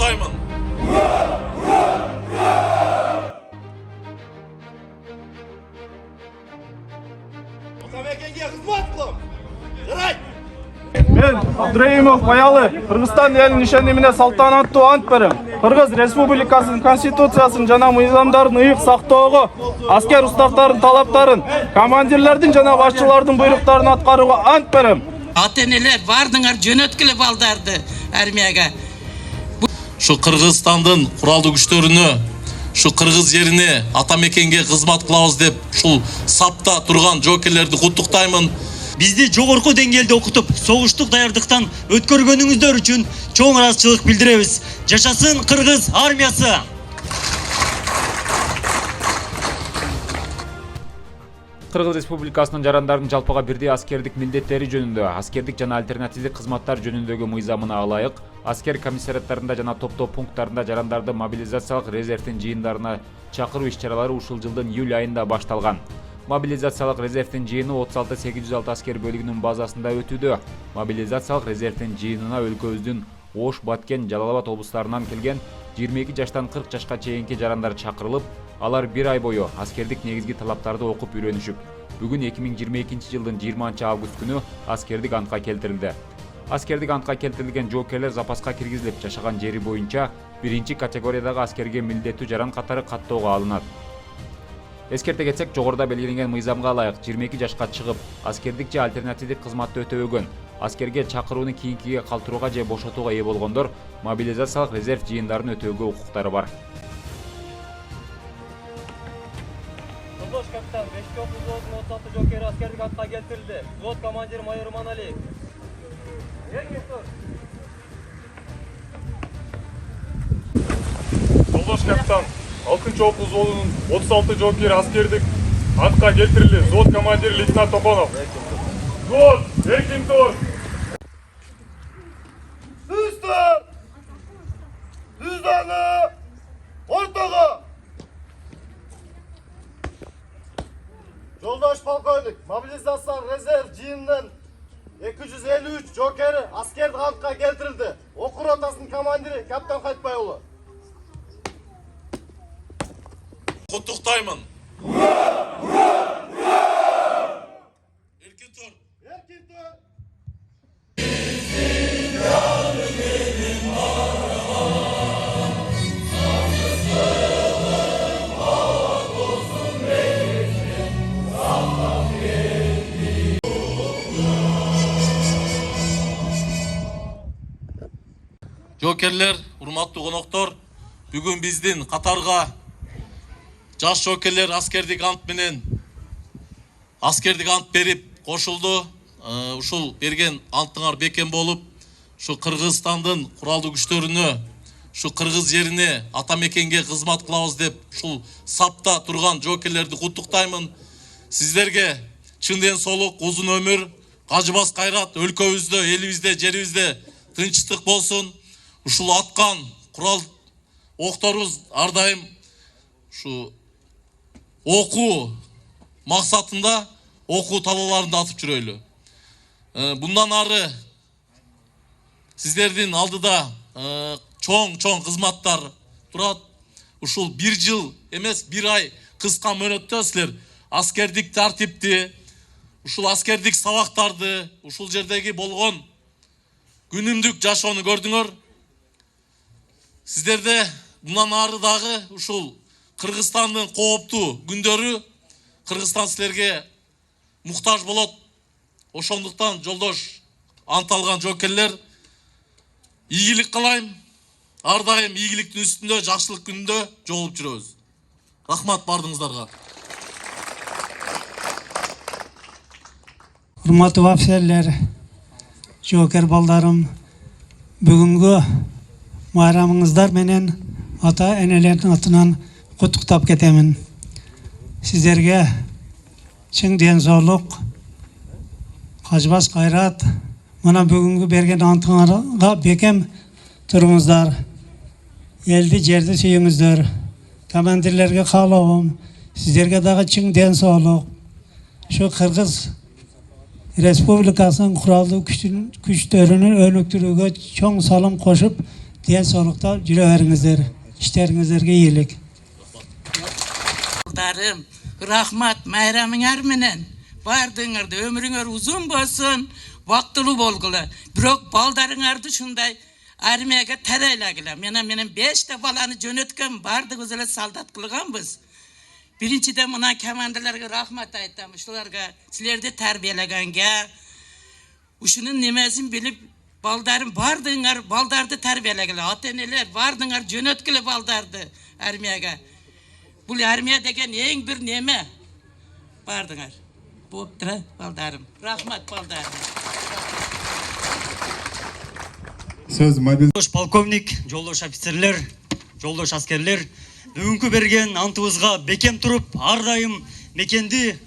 Құттықтаймын. Атамекенге қызмет қылым. Жарайды. Мен Абдраимов Маялы Кыргызстан элинин ишенимине салтанаттуу ант берем. Кыргыз Республикасынын конституциясын жана мыйзамдарын ыйык сактоого, аскер уставдардын талаптарын, командирлердин жана башчылардын буйруктарын аткарууга ант берем. Ата-энелер бардыңар жөнөткүлө балдарды армияга. Şu Kırgızstandın kurallı güçlerini, şu Kırgız yerine Atamekenge kızmat kılavuz dep, şu sapta turgan jokerlerdi құттықтаймын. Bizdi жогорку деңгээлде окутуп, согуштук даярдыктан өткөргөнүңүздөр үчүн чоң ыраазычылык билдиребиз. Жашасын Кыргыз армиясы! Кыргыз Республикасынын жарандардын жалпыга бирдей аскердик милдеттери жөнүндө, аскердик жана альтернативдик кызматтар жөнүндөгү мыйзамына ылайык, аскер комиссариаттарында жана топтоо пункттарында жарандарды мобилизациялык резервдин жыйындарына чакыруу иш-чаралары ушул жылдын июль айында башталган. Мобилизациялык резервдин жыйыны 36806 аскер бөлүгүнүн базасында өтүүдө. Мобилизациялык резервдин жыйынына өлкөбүздүн Ош, Баткен, Жалал Абад облустарынан келген 22 жаштан 40 жашка чейинки жарандар чакырылып, алар бир ай бою аскердик негизги талаптарды окуп үйрөнүшүп, бүгүн 2022 жылдын 20 август күнү аскердик антка келтирилди. Аскердик антка келтирилген жоокерлер запаска киргизилип, жашаган жери боюнча биринчи категориядагы аскерге милдеттүү жаран катары каттоого алынат. Эскерте кетсек, жогоруда белгиленген мыйзамга ылайык 22 жашка чыгып, аскердик же альтернативдик кызматты өтөбөгөн, аскерге чакырууну кийинкиге калтырууга же бошотууга ээ болгондор мобилизациялык резерв жыйындарын өтөөгө укуктары бар. Жолдош капитан, 5-36 жокери аскердик атка келтирилди. Взвод командир майор Манали. Жолдош капитан, 6-окуу взводунун 36 жокери аскердик атка келтирилди. Взвод командири лейтенант Токонов. Взвод, эркин тур. Üstü. Düzdanı. Ortaga. Yoldaş polkovnik, mobilizasyon rezerv jıyından 253 jokeri askerlik antga keltirildi. Oku rotasının komandiri Kapitan Kayıtbayoğlu. Құттықтаймын. Erkin tur. Erkin tur. Jokerler, урматтуу коноктор, бүгүн биздин катарга жаш jokerler аскердик ант менен аскердик ант берип кошулду. Ушул берген антыңар бекем болуп, шу Кыргызстандын куралдуу күчтөрүнө, шу Кыргыз жерине Атамекенге кызмат кылабыз деп, ушул сапта турган jokerlerди куттуктаймын. Сиздерге чын ден соолук, узун өмүр, кажыбас кайрат, өлкөбүздө, элибизде, жерибизде тынчтык болсун. Ушул аткан курал окторубуз ар дайым ушу окуу максатында окуу талааларында атып жүрөлү. Bundan ары сиздердин алдыда чоң кызматтар турат. Ушул бир жыл эмес, бир ай кыска мөөнөттө силер аскердик тартипти, ушул аскердик сабактарды, ушул жердеги болгон күнүмдүк жашоону көрдүңөр. Сиздерде bundan ары дагы ушул Кыргызстандын кооптуу күндөрү, Кыргызстан силерге муктаж болот. Ошондуктан жолдош ант алган жокерлер, ийгилик кылайм. Ар дайым ийгиликтин үстүндө, жакшылык күнүндө жолуп жүрөбүз. Рахмат бардыңыздарга. Урматтуу офицерлер, жокер балдарым, бүгүнгү майрамыңыздар менен ата энелердин атынан куттуктап кетемин. Сиздерге чың ден соолук, кажбас кайрат, мына бүгүнгү берген антыңарга бекем туруңуздар. Элди жерди сүйүңүздөр. Командирлерге каалоом, сиздерге дагы чың ден соолук. Şu Kırgız Республикасынын куралдуу күчтөрүнүн өнүктүрүүгө чоң салым кошуп, dен соолукта жүрө бериңиздер. İşleringizlerge iyilik. Baldarım, rahmat mayramıňar menen. Bardığыңarda ömrüňer uzun bolsun, wagtyly bolgula. Birok baldaryňardy şunday armiýaga taraýlagila. Menen 5 de balany jönetken bardygyz ele saldat kılganbız. Birinçiden muna kemandalarga rahmat aýtdym. Şularga sizlerdi terbiýelegenge, uşunun nimesin bilip baldarım bardığınlar baldardı terbiýelegile. Ata-eneler bardığınlar jönötkile baldardı armiýaga. Bu armiýa degen eň bir neme bardığınlar. Bopdyra baldarım. Rahmat baldarım. Söz mobil Жолдош полковник, жолдош офицерлер, жолдош аскерлер, бүгүнкү берген антыбызга бекем туруп, ар дайым мекенди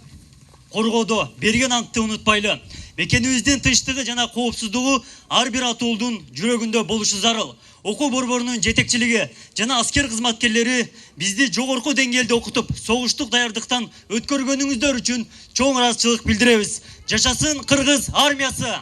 коргоодо берген антты унутпайлы. Мекенибиздин тынчтыгы жана коопсуздугу ар бир атуулдун жүрөгүндө болушу зарыл. Окуу борборунун жетекчилиги жана аскер кызматкерлери бизди жогорку деңгээлде окутуп, согуштук даярдыктан өткөргөнүңүздөр үчүн чоң ыраазычылык билдиребиз. Жашасын кыргыз армиясы!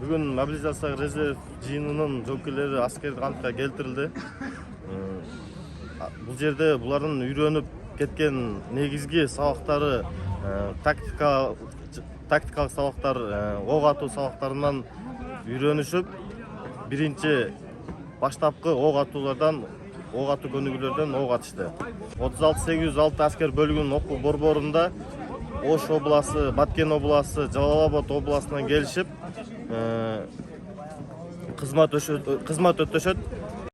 Bugün mobilizasiya rezerv жыйынынын жоокерлери аскердик антка келтирилди. Бул жерде булардын үйрөнүп кеткен негизги сабактары тактикалык сабактар, ок атуу сабактарынан үйрөнүшүп, биринчи баштапкы ок атуулардан, ок атуу көнүгүүлөрдөн ок атышты. 36-806 аскер бөлүгүнүн окуу борборунда Ош обласы, Баткен обласы, Жалал-Абад обласынан келишип, кызмат өтөшөт.